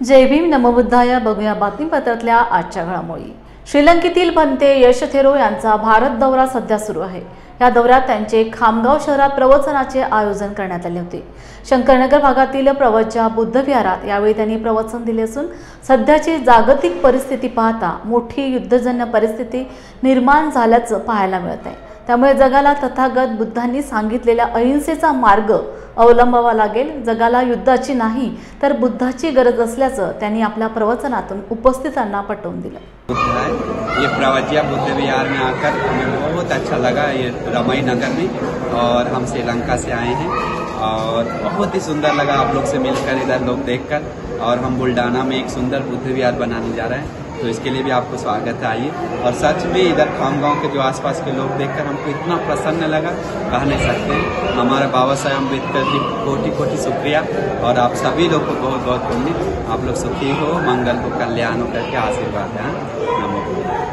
जय भीम नमो बुद्धाय. बघूया बातमीपत्रातल्या आजच्या घडामोडी. श्रीलंकेतील भंते यश थेरो यांचा भारत दौरा सध्या सुरू आहे. या दौऱ्यात त्यांचे खामगाव शहरात प्रवचनाचे आयोजन करण्यात आले होते. शंकरनगर भागातील प्रवज्जा बुद्ध विहारात यावेळी त्यांनी प्रवचन दिले असून सध्याची जागतिक परिस्थिती पाहता मोठी युद्धजन्य परिस्थिती निर्माण झाल्याचं पाहायला मिळत आहे. त्यामुळे जगाला तथागत बुद्धांनी सांगितलेल्या अहिंसेचा मार्ग अवलंबावा लागेल. जगाला युद्धाची नाही तर बुद्धाची गरज असल्याचं त्यांनी आपल्या प्रवचनातून उपस्थितांना पटवून दिलं. ये प्रवज्जा बुद्ध विहार में आकर हमें बहुत अच्छा लगा. ये रमाई नगर में और हम श्रीलंका से आए हैं और बहुत ही सुंदर लगा आप लोग से मिलकर, इधर लोग देखकर. और हम बुल्डाना में एक सुंदर बुद्ध विहार बनाने जा रहे हैं, तो इसके लिए भी आपको स्वागत है. आइए. और सच में इधर खामगांव के जो आसपास के लोग देखकर हमको इतना प्रसन्न लगा, कह नहीं सकते. हमारे बाबा साहेब अम्बेडकर जी कोटि कोटि शुक्रिया और आप सभी लोग को बहुत बहुत पुण्य. आप लोग सुखी हो, मंगल हो, कल्याण हो करके आशीर्वाद है. नमो बुद्धाय.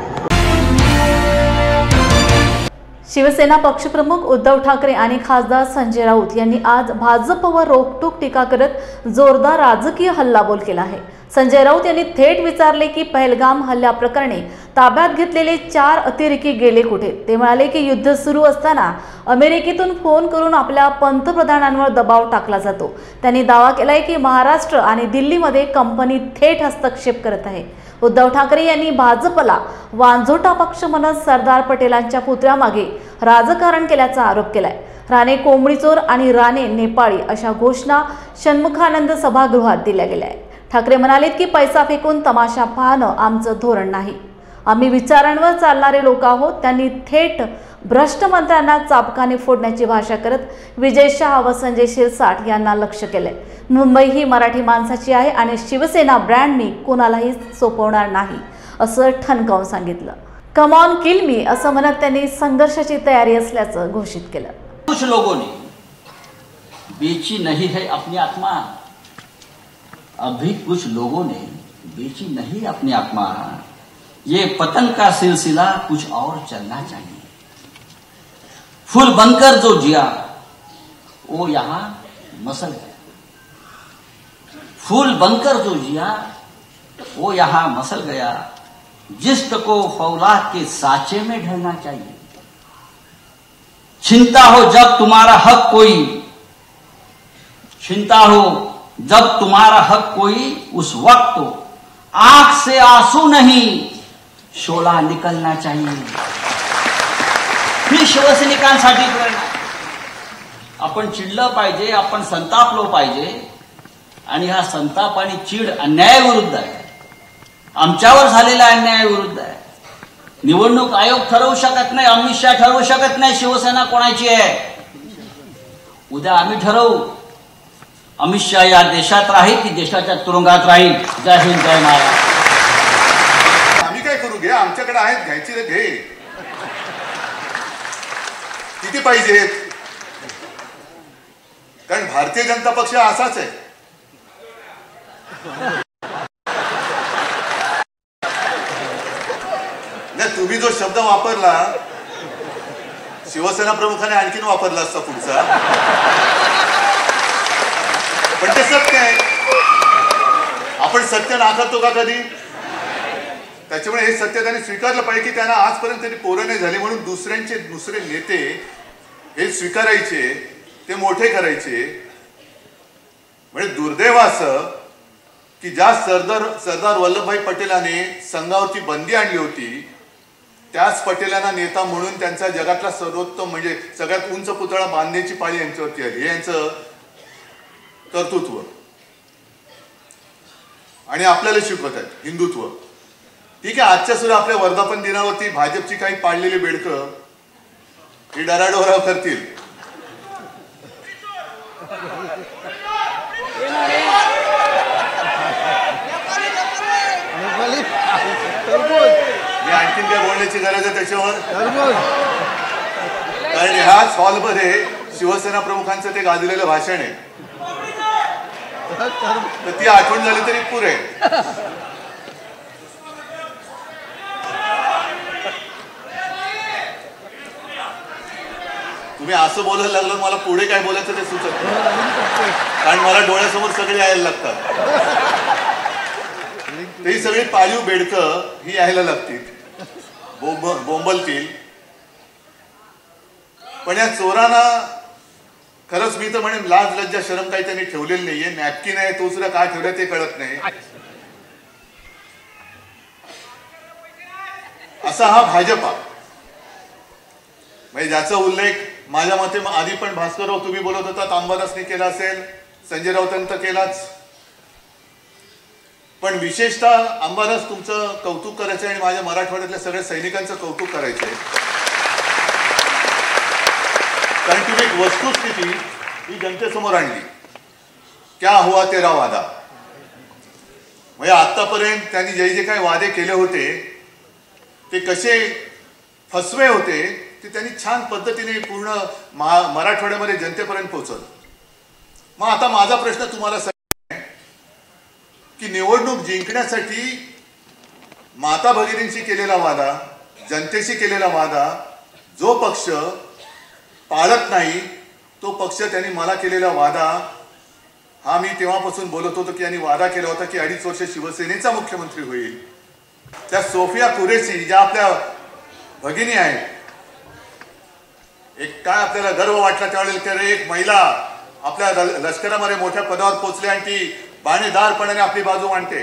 शिवसेना पक्षप्रमुख उद्धव ठाकरे आणि खासदार संजय राऊत यांनी आज भाजपवर रोखठोक टीका करत जोरदार राजकीय हल्लाबोल केला आहे. संजय राऊत यांनी थेट विचारले की पहलगाम हल्ल्याप्रकरणी ताब्यात घेतलेले 4 अतिरेकी गेले कुठे. ते म्हणाले की युद्ध सुरू असताना अमेरिकेतून फोन करून आपल्या पंतप्रधानांवर दबाव टाकला जातो. त्यांनी दावा केलाय की महाराष्ट्र आणि दिल्लीमध्ये कंपनी थेट हस्तक्षेप करत आहे. उद्धव ठाकरे यांनी भाजपला वांझोटा पक्ष म्हणत सरदार पटेलांच्या पुतळ्यामागे राजकारण केल्याचा आरोप केलाय. राणे कोंबडीचोर आणि राणे नेपाळी अशा घोषणा षण्मुखानंद सभागृहात दिल्या गेल्या आहेत. ठाकरे म्हणाले की पैसा फेकून तमाशा पाहणं आमचं धोरण नाही. आम्ही विचारांवर चालणारे लोक आहोत. त्यांनी थेट भ्रष्ट मंत्र्यांना चापकाने फोडण्याची भाषा करत विजय शहा व संजय शिरसाट यांना लक्ष्य केलंय. मुंबई ही मराठी माणसाची आहे आणि शिवसेना ब्रँड मी कोणालाही सोपवणार नाही असं ठणकावून सांगितलं. कम ऑन किल मी असं म्हणत त्यांनी संघर्षाची तयारी असल्याचं घोषित केलं. कुछ लोगों ने बेची नहीं है अपनी आत्मा. अभी कुछ लोगों ने बेची नहीं अपनी आत्मा. ये पतन का सिलसिला कुछ और चलना चाहिए. फूल बनकर जो जिया वो यहां मसल गया. फूल बनकर जो जिया वो यहां मसल गया. जिस्म को फौलाद के साचे में ढलना चाहिए. चिंता हो जब तुम्हारा हक कोई, चिंता हो जब तुम्हारा हक कोई, उस वक्त आंख से आंसू नहीं शोला निकलना चाहिए. ही शिवसैनिकांसाठी प्रेरणा. आपण चिडलं पाहिजे, आपण संतापलो पाहिजे. आणि हा संताप आणि चीड अन्यायाविरुद्ध आहे. आमच्यावर झालेल्या अन्यायाविरुद्ध आहे. निवडणूक आयोग ठरवू शकत नाही, अमित शहा ठरवू शकत नाही शिवसेना कोणाची आहे. उद्या आम्ही ठरवू. अमित शहा या देशात राहील की देशाच्या तुरुंगात राहील. जय हिंद, जय महाराष्ट्र. आम्ही काय करू? घे, आमच्याकडे आहेत, घ्यायची रे घे. किती पाहिजेत? कारण भारतीय जनता पक्ष असाच आहे. तुम्ही जो शब्द वापरला शिवसेना प्रमुखाने आणखीन वापरला असता पुढचा, पण ते सत्य आहे. आपण सत्य नाकारतो का कधी? त्याच्यामुळे हे सत्य त्यांनी स्वीकारलं पाहिजे की त्यांना आजपर्यंत त्यांनी पोरं नाही झाली म्हणून दुसरे नेते हे स्वीकारायचे, ते मोठे करायचे. म्हणजे दुर्दैव असं की ज्या सरदार वल्लभभाई पटेलांनी संघावरती बंदी आणली होती त्याच पटेलांना नेता म्हणून त्यांचा जगातला सर्वोत्तम म्हणजे सगळ्यात उंच पुतळा बांधण्याची पाळी यांच्यावरती आली. हे यांचं कर्तृत्व. आणि आपल्याला शिकवत आहेत हिंदुत्व. ठीक आहे, आजच्या सुद्धा आपल्या वर्धापन दिनावरती भाजपची काही पाडलेली बेडकं ही डराडोरा करतील. आणखीन काय बोलण्याची गरज आहे त्याच्यावर? कारण ह्याच हॉलमध्ये शिवसेना प्रमुखांचं ते गाजलेलं भाषण आहे, तर ती आठवण झाली तरी पुरे. तुम्ही असं बोलायला लागलं मला पुढे काय बोलायचं ते सुचत नाही, कारण मला डोळ्यासमोर सगळे यायला लागतात. ही सगळी पाळीव बेडकं ही यायला लागतील, बोंबलतील. पण या चोरांना खरंच मी तर म्हणेन लाज लज्जा शरम काही त्यांनी ठेवलेली नाहीये. नॅपकिन आहे तो सुद्धा काय ठेवलाय ते कळत नाही. असा हा भाजपा म्हणजे ज्याचा उल्लेख माझ्या मते आधी पण भास्करराव तुम्ही बोलत होता, अंबादासने केला असेल, संजय राऊतांनी तर केलाच. पण विशेषतः अंबादास तुमचं कौतुक करायचं आणि माझ्या मराठवाड्यातल्या सगळ्या सैनिकांचं कौतुक करायचंय. कारण तुम्ही एक वस्तुस्थिती ही जनतेसमोर आणली. क्या हुआ तेरा वादा. म्हणजे आतापर्यंत त्यांनी जे काही वादे केले होते ते कसे फसवे होते ते त्यांनी छान पद्धतीने पूर्ण मराठवाड्यामध्ये जनतेपर्यंत पोहोचवलं. मग आता माझा प्रश्न तुम्हाला आहे की निवडणूक जिंकण्यासाठी माता भगिनींशी केलेला वादा, जनतेशी केलेला वादा जो पक्ष पाळत नाही तो पक्ष त्यांनी मला केलेला वादा हा मी तेव्हापासून बोलत होतो की यांनी वादा केला होता की 2.5 वर्ष शिवसेनेचा मुख्यमंत्री होईल. त्या सोफिया कुरेशी ज्या आपल्या भगिनी आहेत, एक काय आपल्याला गर्व वाटला त्यावेळेला की एक महिला आपल्या लष्करामध्ये मोठ्या पदावर पोहोचली आणि ती बाणेदारपणाने आपली बाजू मांडते.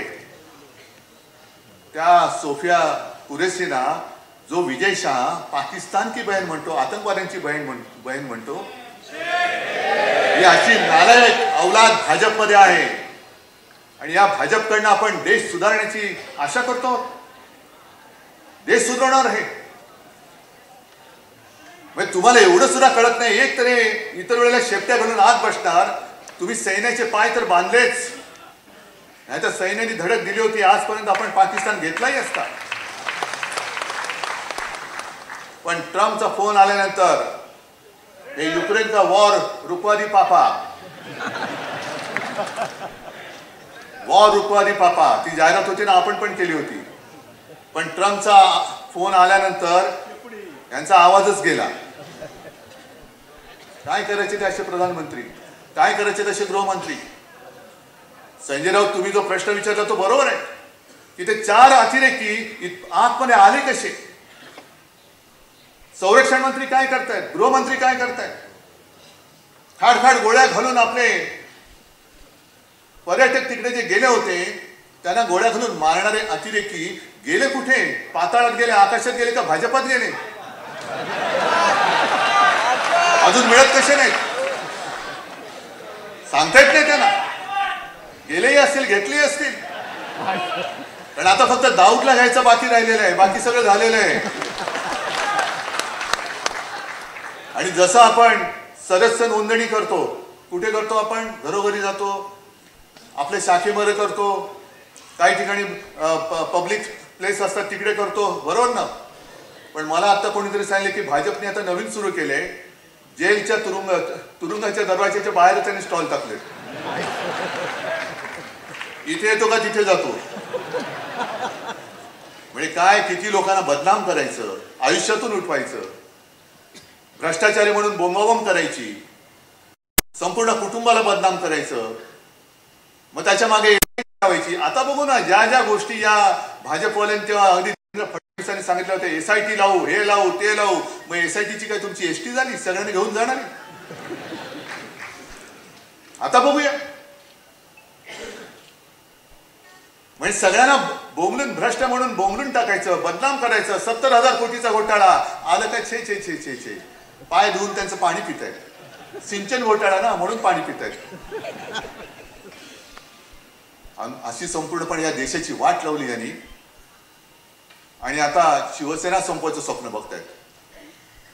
त्या सोफिया कुरेशीना जो विजय शाह पाकिस्तान की बहन म्हणतो, आतंकवाद्यांची बहीण म्हणतो, ही अशी नालायक औलाद भाजपमध्ये आहे. आणि या भाजपकडनं आपण देश सुधारण्याची आशा करतो. देश सुधारणार आहे म्हणजे तुम्हाला एवढं सुद्धा कळत नाही. एक तरी इतर वेळेला शेपट्या घालून आत बसणार. तुम्ही सैन्याचे पाय तर बांधलेच, नाही तर सैन्याने धडक दिली होती आजपर्यंत आपण पाकिस्तान घेतलाही असता. पण ट्रम्पचा फोन आल्यानंतर हे युक्रेनचा वॉर रुकवादी पापा, वॉर रुकवादी पापा ती जाहिरात होती ना, आपण पण केली होती. पण ट्रम्पचा फोन आल्यानंतर यांचा आवाजच गेला. काय करायचे ते असे प्रधानमंत्री, काय करायचे तसे गृहमंत्री. संजय राऊत तुम्ही जो प्रश्न विचारला तो बरोबर आहे की ते 4 अतिरेकी आतमध्ये आले कसे. संरक्षण मंत्री काय करतायत, गृहमंत्री काय करतायत, खाडखाड गोळ्या घालून आपले पर्यटक तिकडे जे गेले होते त्यांना गोळ्या घालून मारणारे अतिरेकी गेले कुठे. पाताळात गेले, आकाशात गेले का भाजपात गेले. अजून मिळत कसे नाहीत सांगता येत नाही त्यांना. गेलेही असतील, घेतलेही असतील. पण आता फक्त दाऊदला घ्यायचं बाकी राहिलेलं आहे, बाकी सगळं झालेलं आहे. आणि जसं आपण सदस्य नोंदणी करतो, कुठे करतो आपण, घरोघरी जातो, आपल्या शाखेमध्ये करतो, काही ठिकाणी पब्लिक प्लेस असतात तिकडे करतो, बरोबर ना. पण मला आता कोणीतरी सांगितले की भाजपने आता नवीन सुरू केले, जेलच्या तुरुंगाच्या दरवाजाच्या बाहेर त्यांनी स्टॉल टाकले. इथे येतो का तिथे जातो. म्हणजे काय किती लोकांना बदनाम करायचं, आयुष्यातून उठवायचं, भ्रष्टाचारी म्हणून बोंबाबोंब करायची, संपूर्ण कुटुंबाला बदनाम करायचं, मग त्याच्या मागे लावायची. आता बघू ना ज्या ज्या गोष्टी या भाजपवाल्यांनी तेव्हा अगदी फडणवीसांनी सांगितलं होतं, SIT लावू, हे लावू, ते लावू. मग SITची काय तुमची ST झाली, सगळ्यांनी घेऊन जाणार. आता बघूया. म्हणजे सगळ्यांना बोंबलून भ्रष्ट म्हणून बोंबलून टाकायचं, बदनाम करायचं. 70,000 कोटीचा घोटाळा आलं काय, छे छे छे छे छे, पाय धुवून त्यांचं पाणी पितायत. सिंचन घोटाळा ना म्हणून पाणी पितायत. अशी संपूर्णपणे या देशाची वाट लावली यांनी. आणि आता शिवसेना संपवायचं स्वप्न बघतायत.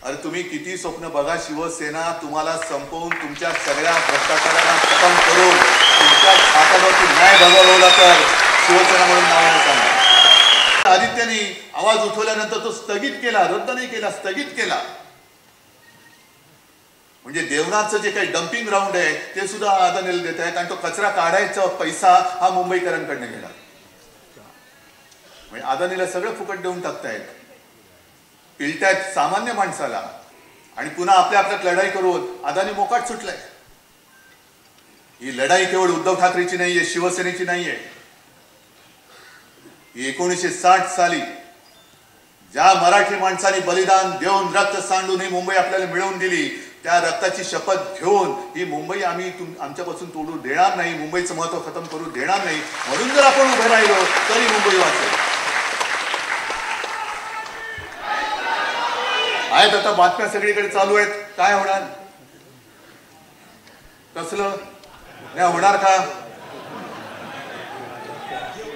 अरे तुम्ही किती स्वप्न बघा, शिवसेना तुम्हाला संपवून तुमच्या सगळ्या भ्रष्टाचारांना खतम करून तुमच्या हातावरती न्याय बजावला तर शिवसेना म्हणून नाव सांगा. आदित्यने आवाज उठवल्यानंतर तो स्थगित केला, रद्द नाही केला, स्थगित केला. म्हणजे देवनाथचं जे काही डम्पिंग ग्राउंड आहे ते सुद्धा अदानीला देत आहेत आणि तो कचरा काढायचा पैसा हा मुंबईकरांकडनं गेला. म्हणजे अदानीला सगळं फुकट देऊन टाकतायत, पिळतायत सामान्य माणसाला. आणि पुन्हा आपल्या आपल्यात लढाई करून अदानी मोकाट सुटलाय. ही लढाई केवळ उद्धव ठाकरेची नाहीये, शिवसेनेची नाहीये. 1960 साली ज्या मराठी माणसाने बलिदान देऊन रक्त सांडून ही मुंबई आपल्याला मिळवून दिली, त्या रक्ताची शपथ घेऊन ही मुंबई आम्ही आमच्यापासून तोडू देणार नाही, मुंबईचं महत्व खतम करू देणार नाही. म्हणून जर आपण उभे राहिलो तरी मुंबई वाचेल. आहेत आता बातम्या सगळीकडे चालू आहेत. काय होणार, कसलं नाही होणार, का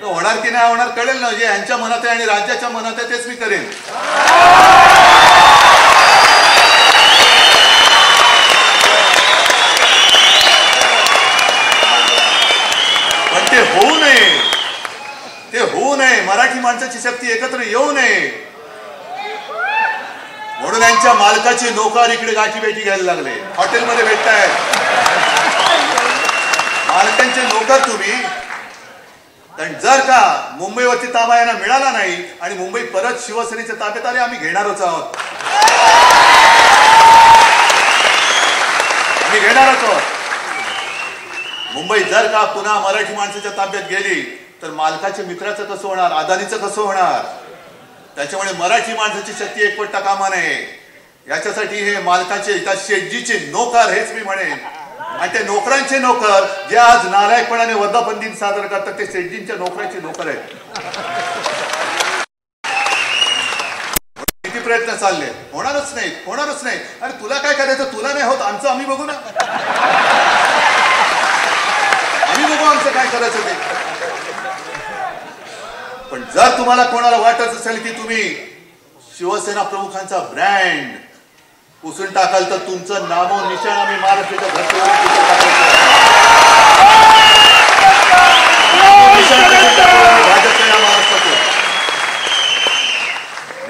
होणार की नाही होणार कळेल ना. जे यांच्या मनात आहे आणि राज्याच्या मनात आहे तेच मी करेन. पण ते होऊ नये, ते होऊ नये. मराठी माणसाची शक्ती एकत्र येऊ नये म्हणून यांच्या मालकाची नोकर इकडे गाठी भेटी घ्यायला लागले. हॉटेलमध्ये भेटताय मालकांचे नोकर तुम्ही. कारण जर का मुंबईवरती ताबा यांना मिळाला नाही आणि मुंबई परत शिवसेनेच्या ताब्यात आली, आम्ही घेणारच आहोत, आम्ही घेणारच आहोत. मुंबई जर का पुन्हा मराठी माणसाच्या ताब्यात गेली तर मालकाच्या मित्राचं कसं होणार, अदानीचं कसं होणार. त्याच्यामुळे मराठी माणसाची शक्ती एकवटता कामा नये. याच्यासाठी हे मालकाचे शेटजीचे नोकर, हेच मी म्हणेन. आणि ते नोकरांचे नोकर जे आज नालायकपणाने वर्धापन दिन साजरा करतात ते शेटजींच्या नोकरांचे नोकर आहेत. किती प्रयत्न चालले, होणारच नाही, होणारच नाही. आणि तुला काय करायचं, तुला नाही होत, आमचं आम्ही बघू ना, आम्ही बघू आमचं काय करायचं ते. पण जर तुम्हाला कोणाला वाटत असेल की तुम्ही शिवसेना प्रमुखांचा ब्रँड पुसून टाकाल तर तुमचं नामो निशाण आम्ही महाराष्ट्राच्या धर्तीवर भाजपच्या या महाराष्ट्रातून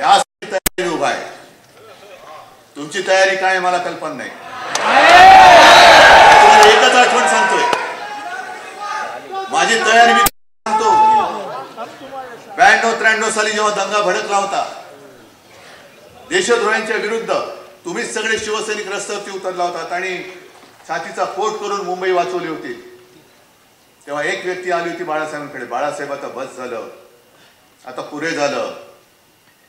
यासाठी तयारी उभा आहे. तुमची तयारी काय मला कल्पना नाही. एकच आठवण सांगतोय, माझी तयारी मी सांगतो. 92-93 साली जेव्हा दंगा भडकला होता देशद्रोह्यांच्या विरुद्ध, तुम्हीच सगळे शिवसैनिक रस्त्यावरती उतरला होतात आणि छातीचा पोट करून मुंबई वाचवली होती. तेव्हा एक व्यक्ती आली होती बाळासाहेबांकडे, बाळासाहेब आता बस झालं, आता पुरे झालं.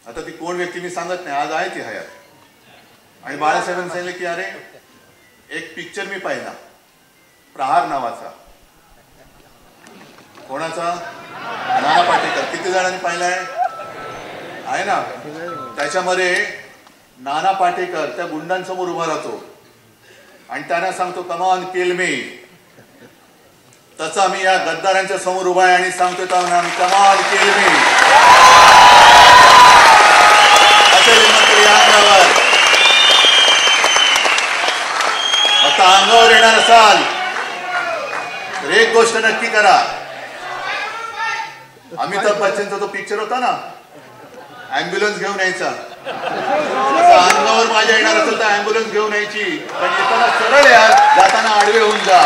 आता ती कोण व्यक्ती मी सांगत नाही, आज आहे ती हयात. आणि बाळासाहेबांनी सांगितलं की अरे एक पिक्चर मी पाहिला प्रहार नावाचा. कोणाचा, नाना पाटेकर. किती जणांनी पाहिलाय, आहे ना. त्याच्यामध्ये नाना पाटेकर त्या गुंडांसमोर उभा राहतो आणि त्यांना सांगतो कम ऑन किल मी. तसं आम्ही या गद्दारांच्या समोर उभा आहे आणि सांगतोय कम ऑन किल मी. असेल मात्र या अंगावर, आता अंगावर येणार असाल तर एक गोष्ट नक्की करा. अमिताभ बच्चनचा तो पिक्चर होता ना, ॲम्ब्युलन्स घेऊन यायचा. अंगावर माझ्या येणार असेल तर ॲम्ब्युलन्स घेऊन यायची, पण येताना सरळ या, जाताना आडवे होऊन जा.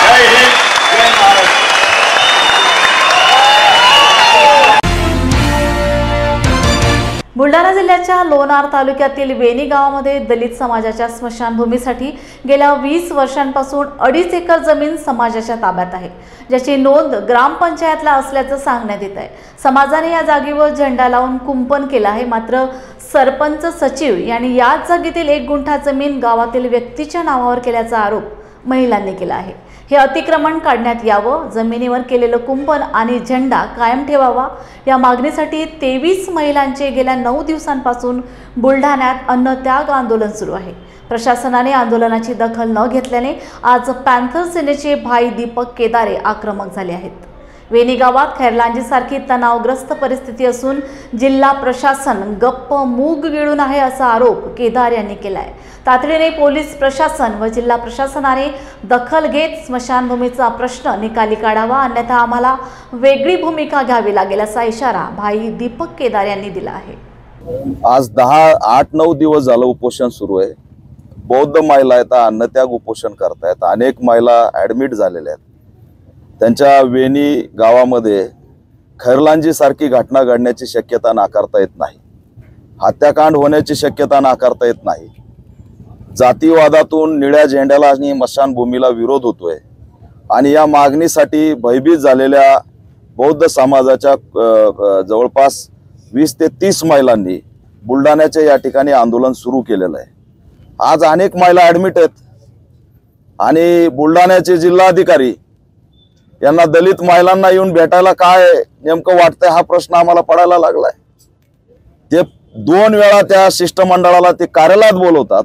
जय हिंद, जय महाराष्ट्र. बुलढाणा जिल्ह्याच्या लोणार तालुक्यातील वेणी गावामध्ये दलित समाजाच्या स्मशानभूमीसाठी गेल्या 20 वर्षांपासून 2.5 एकर जमीन समाजाच्या ताब्यात आहे, ज्याची नोंद ग्रामपंचायतला असल्याचं सांगण्यात येत आहे. समाजाने या जागेवर झेंडा लावून कुंपण केलं आहे. मात्र सरपंच सचिव यांनी याच जागेतील 1 गुंठा जमीन गावातील व्यक्तीच्या नावावर केल्याचा आरोप महिलांनी केला आहे. हे अतिक्रमण काढण्यात यावं, जमिनीवर केलेलं कुंपण आणि झेंडा कायम ठेवावा या मागणीसाठी 23 महिलांचे गेल्या 9 दिवसांपासून बुलढाण्यात अन्नत्याग आंदोलन सुरू आहे. प्रशासनाने आंदोलनाची दखल न घेतल्याने आज पॅन्थर सेनेचे भाई दीपक केदारे आक्रमक झाले आहेत. वेणी गावात खैरलांजीसारखी तणावग्रस्त परिस्थिती असून जिल्हा प्रशासन गप्प मूग गिळून आहे असा आरोप केदार यांनी केला आहे. तातडीने पोलीस प्रशासन व जिल्हा प्रशासनाने दखल घेत स्मशानभूमीचा प्रश्न निकाली काढावा, अन्यथा आम्हाला वेगळी भूमिका घ्यावी लागेल असा इशारा भाई दीपक केदार यांनी दिला आहे. आज 8-9 दिवस झालं उपोषण सुरू आहे. बौद्ध महिला आहेत अन्नत्याग उपोषण करतायत. अनेक महिला ॲडमिट झालेल्या आहेत. त्यांच्या वेणी गावामध्ये खैरलांजी सारखी घटना घडण्याची शक्यता नाकारता येत नाही. हत्याकांड होण्याची शक्यता नाकारता येत नाही. जातीवादातून निळ्या झेंड्याला आणि स्मशानभूमीला विरोध होतोय आणि या मागणीसाठी भयभीत झालेल्या बौद्ध समाजाच्या जवळपास 20 ते 30 महिलांनी बुलढाण्याच्या या ठिकाणी आंदोलन सुरू केलेलं आहे। आज अनेक महिला ऍडमिट आहेत आणि बुलढाण्याचे जिल्हाधिकारी यांना दलित महिलांना येऊन भेटायला काय नेमकं वाटतंय हा प्रश्न आम्हाला पडायला लागलाय। ते 2 वेळा त्या शिष्टमंडळाला ते कार्यालयात बोलवतात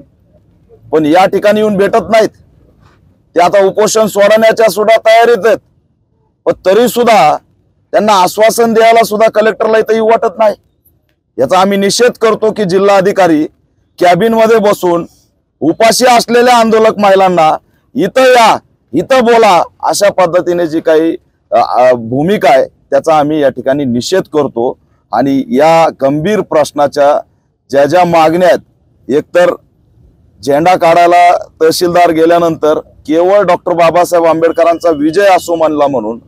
पण या ठिकाणी येऊन भेटत नाहीत। ते आता उपोषण सोडण्याच्या सुद्धा तयारीत आहेत पण तरी सुद्धा त्यांना आश्वासन द्यायला सुद्धा कलेक्टरला इथं येऊ वाटत नाही। याचा आम्ही निषेध करतो की जिल्हाधिकारी कॅबिन मध्ये बसून उपाशी असलेल्या आंदोलक महिलांना इथं या इथं बोला अशा पद्धतीने जी काही भूमिका आहे त्याचा आम्ही या ठिकाणी निषेध करतो। आणि या गंभीर प्रश्नाच्या ज्या ज्या मागण्या आहेत, एकतर झेंडा काढायला तहसीलदार गेल्यानंतर केवळ डॉक्टर बाबासाहेब आंबेडकरांचा विजय असो म्हणला म्हणून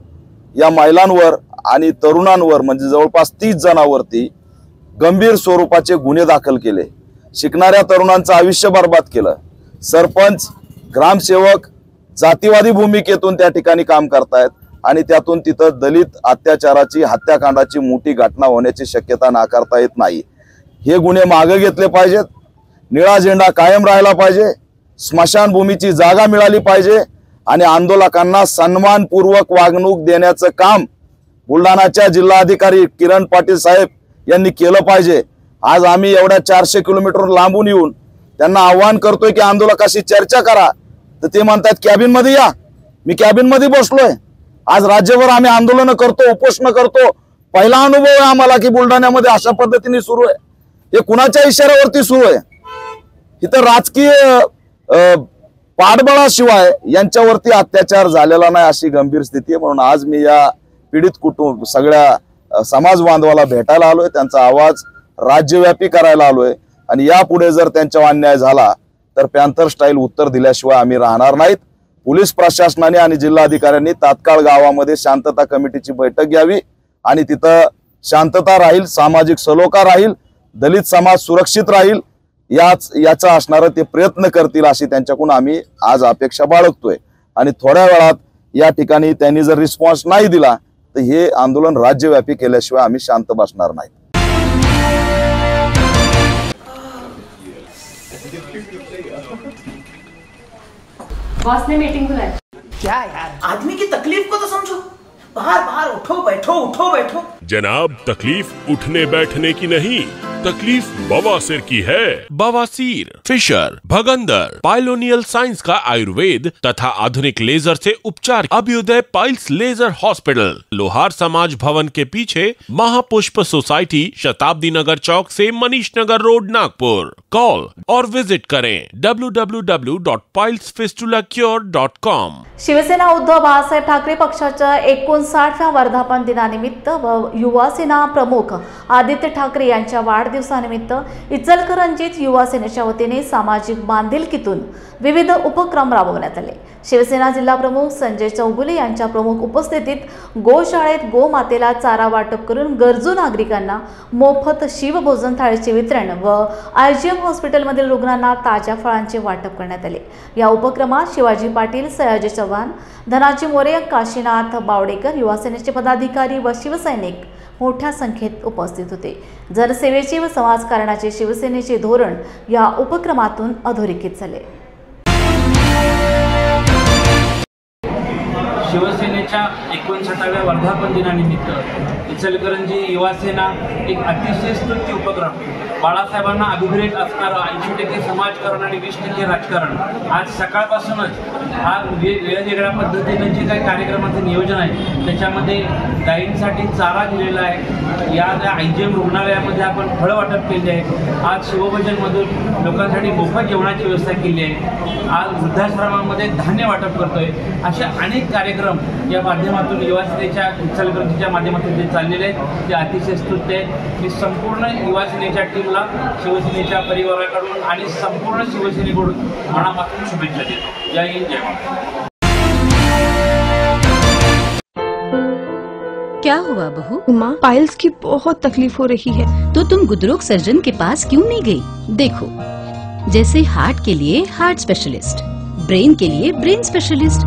या महिलांवर आणि तरुणांवर म्हणजे जवळपास 30 जणांवरती गंभीर स्वरूपाचे गुन्हे दाखल केले। शिकणाऱ्या तरुणांचं आयुष्य बर्बाद केलं। सरपंच ग्रामसेवक जातीवादी भूमिकेतून त्या ठिकाणी काम करतायत आणि त्यातून तिथं दलित अत्याचाराची हत्याकांडाची मोठी घटना होण्याची शक्यता नाकारता येत नाही। हे गुन्हे मागे घेतले पाहिजेत। निळा झेंडा कायम राहिला पाहिजे। स्मशानभूमीची जागा मिळाली पाहिजे आणि आंदोलकांना सन्मानपूर्वक वागणूक देण्याचं काम बुलढाणाच्या जिल्हाधिकारी किरण पाटील साहेब यांनी केलं पाहिजे। आज आम्ही एवढ्या 400 किलोमीटर लांबून येऊन त्यांना आवाहन करतोय की आंदोलकाशी चर्चा करा तर ते म्हणतात कॅबिन मध्ये या। मी कॅबिन मध्ये बसलोय। आज राज्यभर आम्ही आंदोलन करतो, उपोषण करतो। पहिला अनुभव आहे आम्हाला की बुलढाण्यामध्ये अशा पद्धतीने सुरू आहे। हे कुणाच्या इशाऱ्यावरती सुरू आहे? इथं राजकीय पाठबळाशिवाय यांच्यावरती अत्याचार झालेला नाही अशी गंभीर स्थिती आहे। म्हणून आज मी या पीडित कुटुंब सगळ्या समाज बांधवाला भेटायला आलोय, त्यांचा आवाज राज्यव्यापी करायला आलोय आणि यापुढे जर त्यांच्यावर अन्याय झाला तर पॅन्थर स्टाईल उत्तर दिल्याशिवाय आम्ही राहणार नाहीत। पोलीस प्रशासनाने आणि जिल्हाधिकाऱ्यांनी तात्काळ गावामध्ये शांतता कमिटीची बैठक घ्यावी आणि तिथं शांतता राहील, सामाजिक सलोखा राहील, दलित समाज सुरक्षित राहील याचा असणारा ते प्रयत्न करतील अशी त्यांच्याकडून आम्ही आज अपेक्षा बाळगतोय। आणि थोड्या वेळात या ठिकाणी त्यांनी जर रिस्पॉन्स नाही दिला तर हे आंदोलन राज्यव्यापी केल्याशिवाय आम्ही शांत बसणार नाही। बॉस ने मीटिंग बुलाई। क्या यार, आदमी की तकलीफ को तो समझो। बाहर बाहर उठो बैठो। जनाब, तकलीफ उठने बैठने की नहीं, तकलीफ बवासीर की है। बवासीर, फिशर, भगंदर, पाइलोनियल साइंस का आयुर्वेद तथा आधुनिक लेजर से उपचार। अभ्युदय पाइल्स लेजर हॉस्पिटल, लोहार समाज भवन के पीछे, महापुष्प सोसाइटी, शताब्दी नगर चौक से मनीष नगर रोड, नागपुर। कॉल और विजिट करें www.pilesfistulacure.com। शिवसेना उद्धव बाळासाहेब ठाकरे पक्षाच्या 59व्या वर्धापन दिनानिमित्त व युवा सेना प्रमुख आदित्य ठाकरे यांच्या वाढदिवसानिमित्त इचलकरंजीत युवा सेनेच्या वतीने सामाजिक बांधिलकीतून विविध उपक्रम राबवण्यात आले। शिवसेना जिल्हा प्रमुख संजय चौगुले यांच्या प्रमुख उपस्थितीत गोशाळेत गोमातेला चारा वाटप करून गरजू नागरिकांना मोफत शिवभोजन थाळीचे वितरण व IGM हॉस्पिटलमधील रुग्णांना ताज्या फळांचे वाटप करण्यात आले। या उपक्रमात शिवाजी पाटील, सयाजी चव्हाण, धनाजी मोरे, काशीनाथ बावडेकर, युवा सेनेचे पदाधिकारी व शिवसैनिक मोठ्या संख्येत उपस्थित होते। जनसेवेचे व समाजकारणाचे शिवसेनेचे धोरण या उपक्रमातून अधोरेखित झाले। शिवसेनेच्या 59व्या वर्धापन दिनानिमित्त इचलकरंजी युवा सेना एक अतिशय स्तुत्य उपक्रम, बाळासाहेबांना अभिप्रेत असणारं 80% समाजकारण आणि 20% राजकारण, आज सकाळपासूनच हा वेगवेगळ्या पद्धतीनं जे काही कार्यक्रमाचं नियोजन आहे त्याच्यामध्ये गायींसाठी चारा दिलेला आहे। या IGM रुग्णालयामध्ये आपण फळं वाटप केले आहे। आज शिवभोजनमधून लोकांसाठी मोफत जेवणाची व्यवस्था केली आहे। आज वृद्धाश्रमामध्ये धान्य वाटप करतोय। अशा अनेक कार्यक्रम या माध्यमातून युवा सेनेच्या इचलकरंजीच्या माध्यमातून जे चाललेले आहेत ते अतिशय स्तुत्य आहे। मी संपूर्ण युवा सेनेच्या टीमला, शिवसेनेच्या परिवाराकडून आणि संपूर्ण शिवसेनेकडून मनापासून शुभेच्छा देतो। जय हिंद, जय महाराष्ट्र। क्या हुआ बहू? माँ, पाइल्स की बहुत तकलीफ हो रही है। तो तुम गुदरोग सर्जन के पास क्यों नहीं गई? देखो, जैसे हार्ट के लिए हार्ट स्पेशलिस्ट, ब्रेन के लिए ब्रेन स्पेशलिस्ट,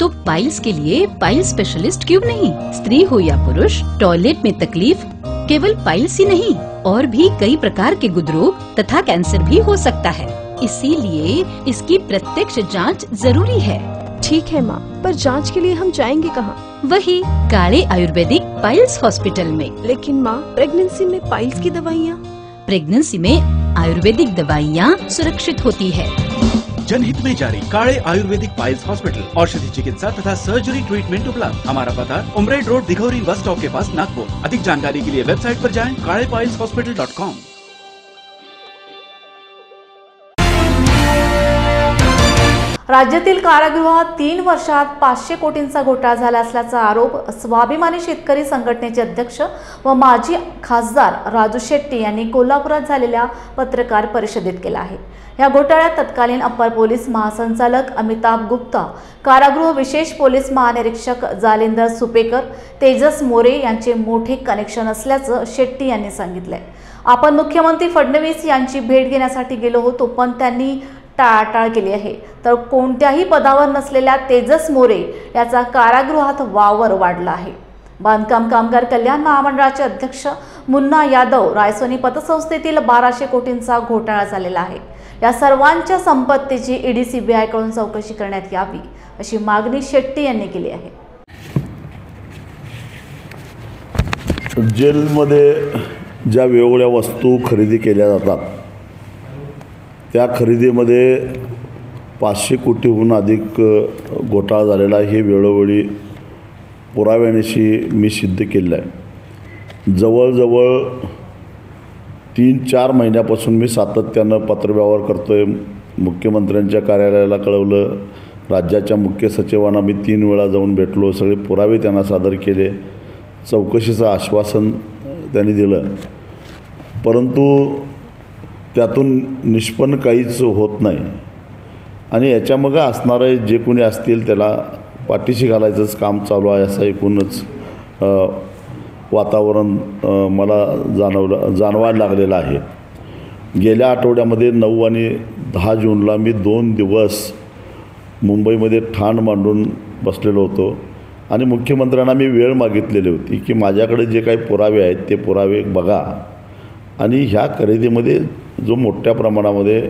तो पाइल्स के लिए पाइल स्पेशलिस्ट क्यों नहीं? स्त्री हो या पुरुष, टॉयलेट में तकलीफ केवल पाइल्स ही नहीं और भी कई प्रकार के गुदरोग तथा कैंसर भी हो सकता है। इसीलिए इसकी प्रत्यक्ष जांच जरूरी है। ठीक है माँ, पर जांच के लिए हम जाएंगे कहाँ? वही काले आयुर्वेदिक पाइल्स हॉस्पिटल में। लेकिन माँ, प्रेगनेंसी में पाइल्स की दवाइयाँ? प्रेगनेंसी में आयुर्वेदिक दवाइयाँ सुरक्षित होती है। जनहित में जारी काले आयुर्वेदिक पाइल्स हॉस्पिटल, औषधि चिकित्सा तथा सर्जरी ट्रीटमेंट उपलब्ध। हमारा पता उमरेड रोड, दिघौरी बस स्टॉप के पास, नागपुर। अधिक जानकारी के लिए वेबसाइट पर जाएं kalepailshospital.com। राज्यातील कारागृहात 3 वर्षात 500 कोटींचा घोटाळा झाला असल्याचा आरोप स्वाभिमानी शेतकरी संघटनेचे अध्यक्ष व माजी खासदार राजू शेट्टी यांनी कोल्हापुरात झालेल्या पत्रकार परिषदेत केला आहे। या घोटाळ्यात तत्कालीन अप्पर पोलीस महासंचालक अमिताभ गुप्ता, कारागृह विशेष पोलीस महानिरीक्षक जालिंदर सुपेकर, तेजस मोरे यांचे मोठे कनेक्शन असल्याचं शेट्टी यांनी सांगितलंय। आपण मुख्यमंत्री फडणवीस यांची भेट घेण्यासाठी गेलो होतो, पण त्यांनी टाळाटाळ केली आहे। तर कोणत्याही पदावर नसलेल्या तेजस मोरे याचा कारागृहात वावर वाढला आहे। बांधकाम कामगार कल्याण महामंडळाचे अध्यक्ष मुन्ना यादव रायसोनी पतसंस्थेतील 1200 कोटींचा घोटाळा झालेला आहे। या सर्वांच्या संपत्तीची ईडी सीबीआय कडून चौकशी करण्यात यावी अशी मागणी शेट्टी यांनी केली आहे। जेलमध्ये ज्या वेगवेगळ्या वस्तू खरेदी केल्या जातात त्या खरेदीमध्ये 500 कोटीहून अधिक घोटाळा झालेला हे वेळोवेळी पुराव्यानिशी मी सिद्ध केलं आहे। जवळजवळ 3-4 महिन्यापासून मी सातत्यानं पत्रव्यवहार करतो आहे। मुख्यमंत्र्यांच्या कार्यालयाला कळवलं, राज्याच्या मुख्य सचिवांना मी 3 वेळा जाऊन भेटलो, सगळे पुरावे त्यांना सादर केले, चौकशीचं आश्वासन त्यांनी दिलं, परंतु त्यातून निष्पन्न काहीच होत नाही। आणि याच्यामागे असणारे जे कोणी असतील त्याला पाठीशी घालायचंच काम चालू आहे असं एकूणच वातावरण मला जाणवायला लागलेलं आहे। गेल्या आठवड्यामध्ये 9 आणि 10 जूनला मी 2 दिवस मुंबईमध्ये ठाण मांडून बसलेलो होतो आणि मुख्यमंत्र्यांना मी वेळ मागितलेली होती की माझ्याकडे जे काही पुरावे आहेत ते पुरावे बघा आणि ह्या खरेदीमध्ये जो मोठ्या प्रमाणामध्ये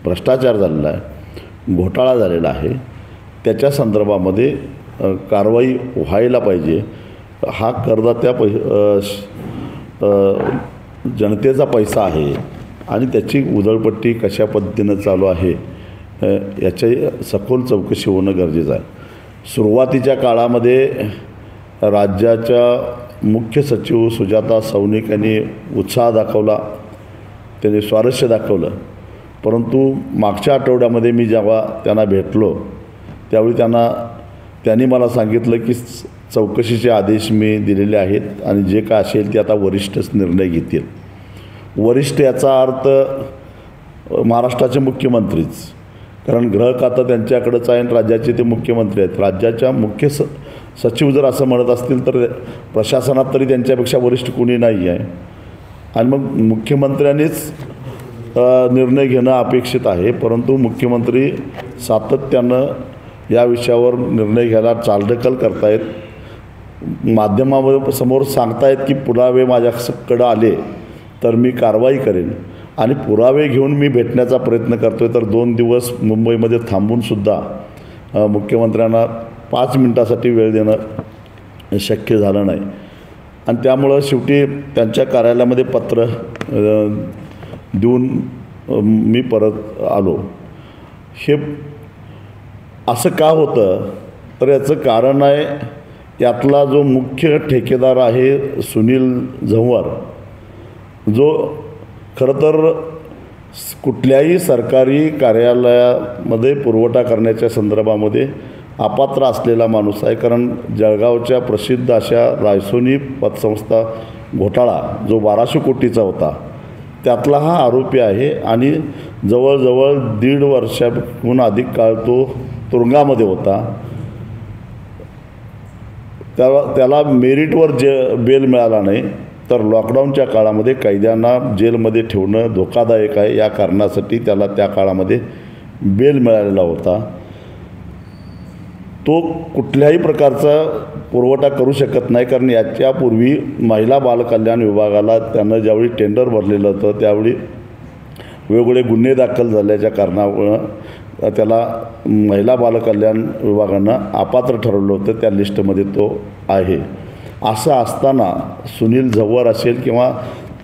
भ्रष्टाचार झालेला आहे, घोटाळा झालेला आहे, त्याच्या संदर्भामध्ये कारवाई व्हायला पाहिजे। हा करदात्या जनतेचा पैसा आहे आणि त्याची उधळपट्टी कशा पद्धतीनं चालू आहे याची सखोल चौकशी होणं गरजेचं आहे। सुरुवातीच्या काळामध्ये राज्याच्या मुख्य सचिव सुजाता सौनिक यांनी उत्साह दाखवला, त्यांनी स्वारस्य दाखवलं, परंतु मागच्या आठवड्यामध्ये मी जेव्हा त्यांना भेटलो त्यावेळी त्यांनी मला सांगितलं की चौकशीचे आदेश मी दिलेले आहेत आणि जे काय असेल ते आता वरिष्ठच निर्णय घेतील। वरिष्ठ याचा अर्थ महाराष्ट्राचे मुख्यमंत्रीच, कारण गृह खातं त्यांच्याकडेच आहे आणि राज्याचे ते मुख्यमंत्री आहेत। राज्याच्या मुख्य सचिव जर असं म्हणत असतील तर प्रशासनात तरी त्यांच्यापेक्षा वरिष्ठ कोणी नाही आहे आणि मग मुख्यमंत्र्यांनीच निर्णय घेणं अपेक्षित आहे, परंतु मुख्यमंत्री सातत्यानं या विषयावर निर्णय घ्यायला चालढकल करतायत, माध्यमासमोर सांगतायत की पुरावे माझ्याकडे आले तर मी कारवाई करेन आणि पुरावे घेऊन मी भेटण्याचा प्रयत्न करतो आहे। तर 2 दिवस मुंबईमध्ये थांबूनसुद्धा मुख्यमंत्र्यांना 5 मिनिटासाठी वेळ देणं शक्य झालं नाही आणि त्यामुळं शेवटी त्यांच्या कार्यालयामध्ये पत्र देऊन मी परत आलो। हे असं का होतं तर याचं कारण आहे, यातला जो मुख्य ठेकेदार आहे सुनील झंवर, जो खरं तर कुठल्याही सरकारी कार्यालयामध्ये पुरवठा करण्याच्या संदर्भामध्ये अपात्र असलेला माणूस आहे। कारण जळगावच्या प्रसिद्ध अशा रायसोनी पतसंस्था घोटाळा जो 1200 कोटीचा होता त्यातला हा आरोपी आहे आणि जवळजवळ 1.5 वर्षाहून अधिक काळ तो तुरुंगामध्ये होता। त्याला मेरिटवर बेल मिळाला नाही, तर लॉकडाऊनच्या काळामध्ये कैद्यांना जेलमध्ये ठेवणं धोकादायक आहे या कारणासाठी त्याला त्या काळामध्ये बेल मिळालेला होता। तो कुठल्याही प्रकारचा पुरवठा करू शकत नाही, कारण याच्यापूर्वी महिला बालकल्याण विभागाला त्यानं ज्यावेळी टेंडर भरलेलं होतं त्यावेळी वेगवेगळे गुन्हे दाखल झाल्याच्या कारणामुळं त्याला महिला बालकल्याण विभागानं अपात्र ठरवलं होतं, त्या लिस्टमध्ये तो आहे. असं असताना सुनील झव्वर असेल किंवा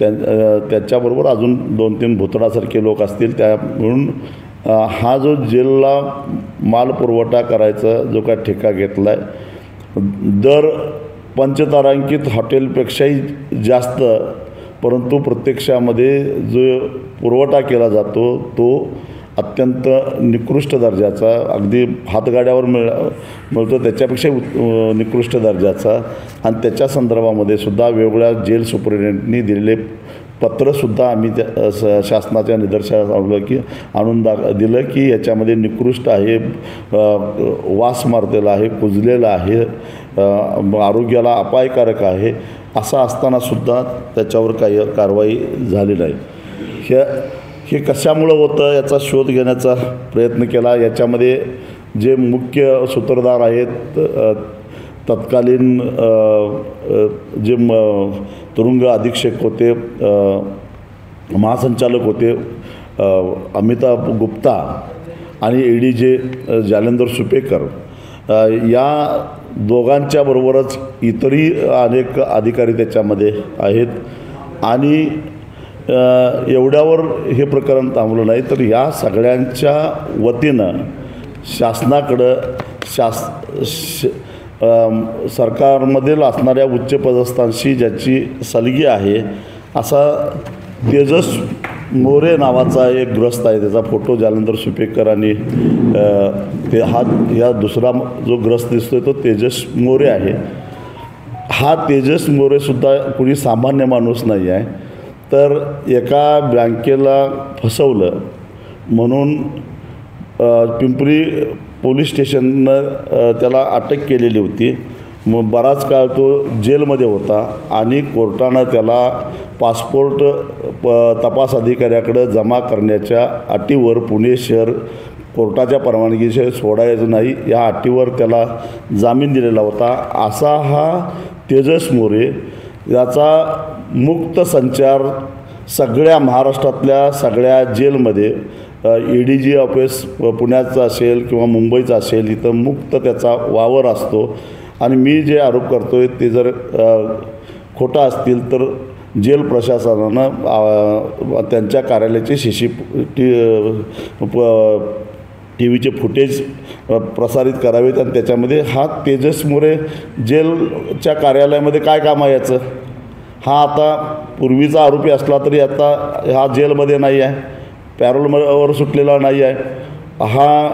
त्याच्याबरोबर अजून 2-3 भुतडासारखे लोक असतील, त्या म्हणून हा जो जेलला माल पुरवठा करायचा जो काय ठेका घेतला आहे, दर पंचतारांकित हॉटेलपेक्षाही जास्त, परंतु प्रत्यक्षामध्ये जो पुरवठा केला जातो तो अत्यंत निकृष्ट दर्जाचा, अगदी हातगाड्यावर मिळतो त्याच्यापेक्षा निकृष्ट दर्जाचा. आणि त्याच्या संदर्भामध्ये सुद्धा वेगवेगळ्या जेल सुपरिटेंडेंटनी दिलेले पत्रसुद्धा आम्ही शासनाच्या निदर्शनास आणून दिलं की याच्यामध्ये निकृष्ट आहे, वास मारलेला आहे, कुजलेला आहे, आरोग्याला अपायकारक आहे. असं असतानासुद्धा त्याच्यावर काही कारवाई झाली नाही. हे कशामुळं होतं याचा शोध घेण्याचा प्रयत्न केला. याच्यामध्ये जे मुख्य सूत्रधार आहेत, तत्कालीन जे तुरुंग अधीक्षक होते, महासंचालक होते अमिताभ गुप्ता आणि ADJ जालेंदर सुपेकर, या दोघांच्या बरोबरच इतरही अनेक अधिकारी त्याच्यामध्ये आहेत. आणि एवढ्यावर हे प्रकरण थांबलं नाही, तर या सगळ्यांच्या वतीनं शासनाकडं सरकारमधील असणाऱ्या उच्चपदस्थांशी ज्याची सलगी आहे असा तेजस मोरे नावाचा एक ग्रस्त आहे. त्याचा फोटो जालेंदर सुपेकर आणि या दुसरा जो ग्रस्त दिसतोय तो तेजस मोरे आहे. हा तेजस मोरेसुद्धा कुणी सामान्य माणूस नाही आहे. तर एका बँकेला फसवलं म्हणून पिंपरी पोलीस स्टेशननं त्याला अटक केलेली होती. मग बराच काळ तो जेलमध्ये होता आणि कोर्टानं त्याला पासपोर्ट तपास अधिकाऱ्याकडे जमा करण्याच्या अटीवर पुणे शहर कोर्टाच्या परवानगीशिवाय सोडायचं नाही या अटीवर त्याला जामीन दिलेला होता. असा हा तेजस मोरे, याचा मुक्त संचार सगळ्या महाराष्ट्रातल्या सगळ्या जेलमध्ये, ADG ऑफिस पुण्याचं असेल किंवा मुंबईचं असेल, इथं मुक्त त्याचा वावर असतो. आणि मी जे आरोप करतो आहे ते जर खोटा असतील तर जेल प्रशासनानं त्यांच्या कार्यालयाचे TV फुटेज प्रसारित करावेत. आणि त्याच्यामध्ये हा तेजस मोरे जेलच्या कार्यालयामध्ये काय काम आहे याचं? हा आता पूर्वीचा आरोपी असला तरी आता हा जेलमध्ये नाही आहे, पॅरोलवर सुटलेला नाही आहे, हा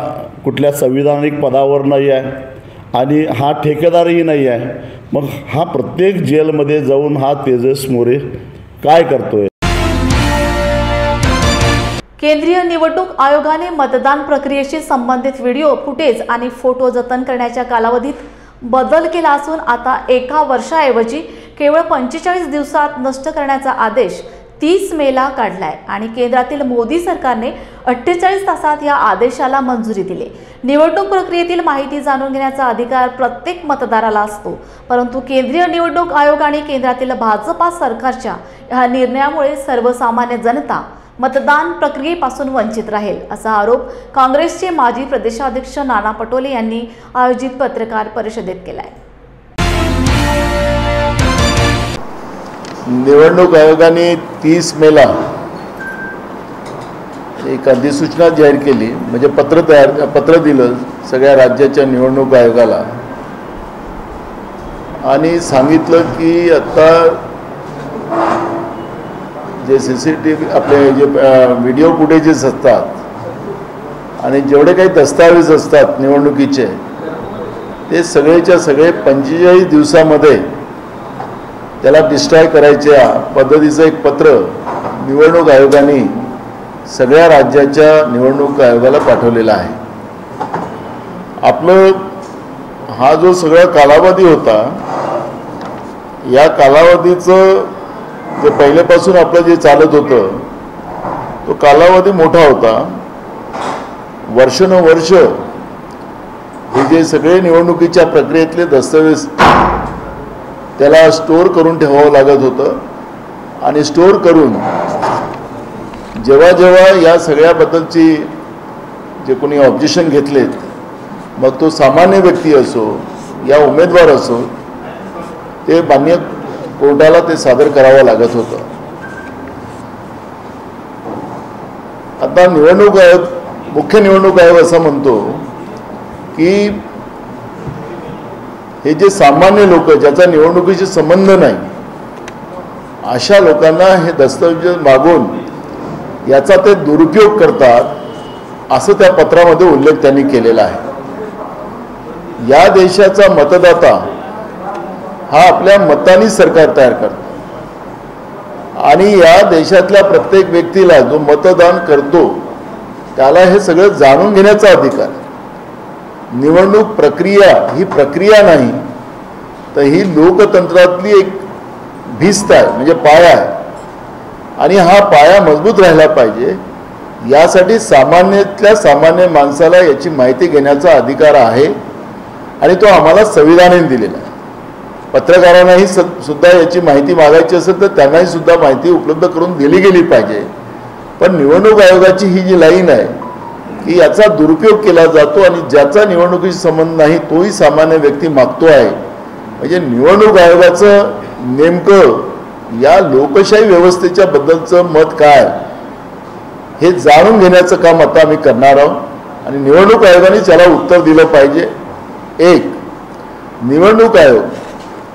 कुठल्या संविधानिक पदावर नाही आहे आणि हा ठेकेदारही नाही आहे. मग हा प्रत्येक जेलमध्ये जाऊन हा तेजस मोरे काय करतोय? केंद्रीय निवडणूक आयोगाने मतदान प्रक्रियेशी संबंधित व्हिडिओ फुटेज आणि फोटो जतन करण्याच्या कालावधीत बदल केला असून आता 1 वर्षाऐवजी केवळ 45 दिवसात नष्ट करण्याचा आदेश 30 मेला काढलाय आणि केंद्रातील मोदी सरकारने 48 तासात या आदेशाला मंजुरी दिली. निवडणूक प्रक्रियेतील माहिती जाणून घेण्याचा अधिकार प्रत्येक मतदाराला असतो, परंतु केंद्रीय निवडणूक आयोग आणि केंद्रातील भाजपा सरकारच्या या निर्णयामुळे सर्वसामान्य जनता मतदान प्रक्रियेपासून वंचित राहील, असा आरोप काँग्रेसचे माजी प्रदेशाध्यक्ष नाना पटोले यांनी आयोजित पत्रकार परिषदेत केलाय. निवडणूक आयोगाने 30 मेला एक अधिसूचना जाहीर केली, म्हणजे पत्र दिलं सगळ्या राज्याच्या निवडणूक आयोगाला आणि सांगितलं की आता जे CCTV आपले जे व्हिडिओ फुटेजेस असतात आणि जेवढे काही दस्तावेज असतात निवडणुकीचे ते सगळेच्या सगळे 45 दिवसामध्ये त्याला डिस्ट्रॉय करायच्या पद्धतीचं एक पत्र निवडणूक आयोगाने सगळ्या राज्याच्या निवडणूक आयोगाला पाठवलेला आहे. आपलं हा जो सगळा कालावधी होता या कालावधीचं जे पहिल्यापासून आपलं जे चालत होतं तो कालावधी मोठा होता. वर्षानुवर्ष हे जे सगळे निवडणुकीच्या प्रक्रियेतले दस्तऐवज त्याला स्टोअर करून ठेवावं लागत होतं आणि स्टोअर करून जेव्हा जेव्हा या सगळ्याबद्दलची जे कोणी ऑब्जेक्शन घेतलेत, मग तो सामान्य व्यक्ती असो या उमेदवार असो, ते मान्य कोर्टाला ते सादर करावं लागत होतं. आता निवडणूक आयोग, मुख्य निवडणूक आयोग असं म्हणतो की हे जे सामान्य लोक ज्याचा निवडणुकीशी संबंध नाही अशा लोकांना हे दस्तऐवज मागून याचा ते दुरुपयोग करतात असं त्या पत्रामध्ये उल्लेख त्यांनी केलेला आहे. या देशाचा मतदाता हा आपल्या मतांनी सरकार तयार करतो आणि या देशातल्या प्रत्येक व्यक्तीला जो मतदान करतो त्याला हे सगळं जाणून घेण्याचा अधिकार. निवडणूक प्रक्रिया ही प्रक्रिया नाही तर ही लोकतंत्रातली एक भिस्त आहे, म्हणजे पाया आहे आणि हा पाया मजबूत राहिला पाहिजे. यासाठी सामान्यातल्या सामान्य माणसाला याची माहिती घेण्याचा अधिकार आहे आणि तो आम्हाला संविधानाने दिलेला आहे. पत्रकारांनाही सुद्धा याची माहिती मागायची असेल तर त्यांनाही सुद्धा माहिती उपलब्ध करून दिली गेली पाहिजे. पण निवडणूक आयोगाची ही जी लाईन आहे की याचा दुरुपयोग केला जातो आणि ज्याचा निवडणुकीशी संबंध नाही तोही सामान्य व्यक्ती मागतो आहे. म्हणजे निवडणूक आयोगाचं नेमकं या लोकशाही व्यवस्थेच्या बद्दलचं मत काय हे जाणून घेण्याचं काम आता आम्ही करणार आहोत आणि निवडणूक आयोगाने त्याला उत्तर दिलं पाहिजे. एक, निवडणूक आयोग,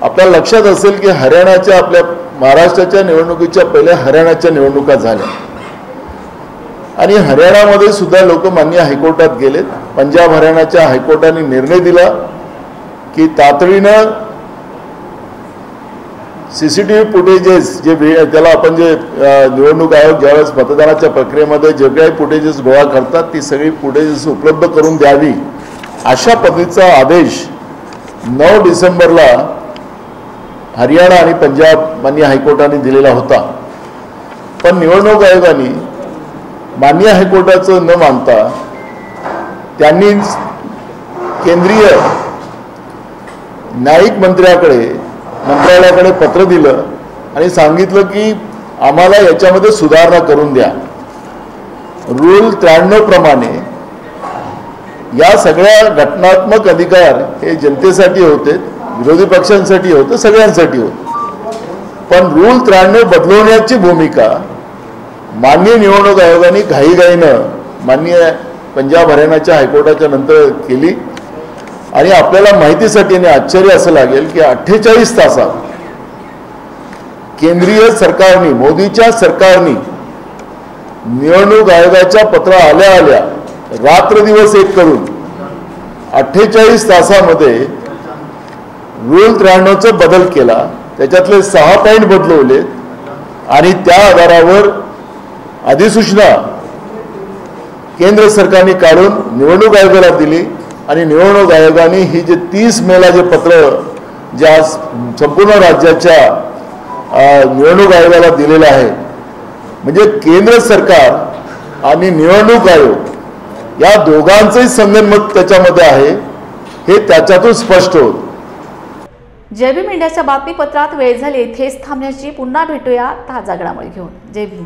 आपल्या लक्षात असेल की हरियाणाच्या, आपल्या महाराष्ट्राच्या निवडणुकीच्या पहिल्या हरियाणाच्या निवडणुका झाल्या आणि हरियाणामध्ये सुद्धा लोक मान्य हायकोर्टात गेलेत. पंजाब हरियाणाच्या हायकोर्टाने निर्णय दिला की तातडीनं CCTV फुटेजेस जे त्याला आपण जे निवडणूक आयोग ज्यावेळेस मतदानाच्या प्रक्रियेमध्ये जे काही फुटेजेस गोळा करतात ती सगळी फुटेजेस उपलब्ध करून द्यावी अशा पद्धतीचा आदेश 9 डिसेंबरला हरियाणा आणि पंजाब मान्य हायकोर्टाने दिलेला होता. पण निवडणूक आयोगाने मान्य हायकोर्टाचं न मानता त्यांनी केंद्रीय न्यायिक मंत्रालयाकडे पत्र दिलं आणि सांगितलं की आम्हाला याच्यामध्ये सुधारणा करून द्या. रूल 93 प्रमाणे या सगळ्या घटनात्मक अधिकार हे जनतेसाठी होते, विरोधी पक्षांसाठी होतं, सगळ्यांसाठी होतं. पण रूल 93 बदलवण्याची भूमिका माननीय निवडणूक आयोगाने घाईघाईनं माननीय पंजाब हरियाणाच्या हायकोर्टाच्या नंतर केली आणि आपल्याला माहितीसाठी आणि आश्चर्य असं लागेल की 48 तासात केंद्रीय सरकारने, मोदीच्या सरकारने निवडणूक आयोगाच्या पत्र आल्या आल्या रात्र दिवस एक करून 48 तासामध्ये रूल 93चा बदल केला. त्याच्यातले 6 पॉईंट बदलवले आणि त्या आधारावर अधिसूचना केंद्र सरकारने काढून निवडणूक आयोगाला दिली आणि निवडणूक आयोगाने ही जे 30 मेला जे पत्र जे आज संपूर्ण राज्याच्या निवडणूक आयोगाला दिलेलं आहे, म्हणजे केंद्र सरकार आणि निवडणूक आयोग या दोघांचंही संगनमत त्याच्यामध्ये आहे हे त्याच्यातून स्पष्ट होतं. जय भीम इंडियाच्या बातमीपत्रात वेळ झाली इथेच थांबण्याची. पुन्हा भेटूया ताजा घडामोडी घेऊन. जय भीम.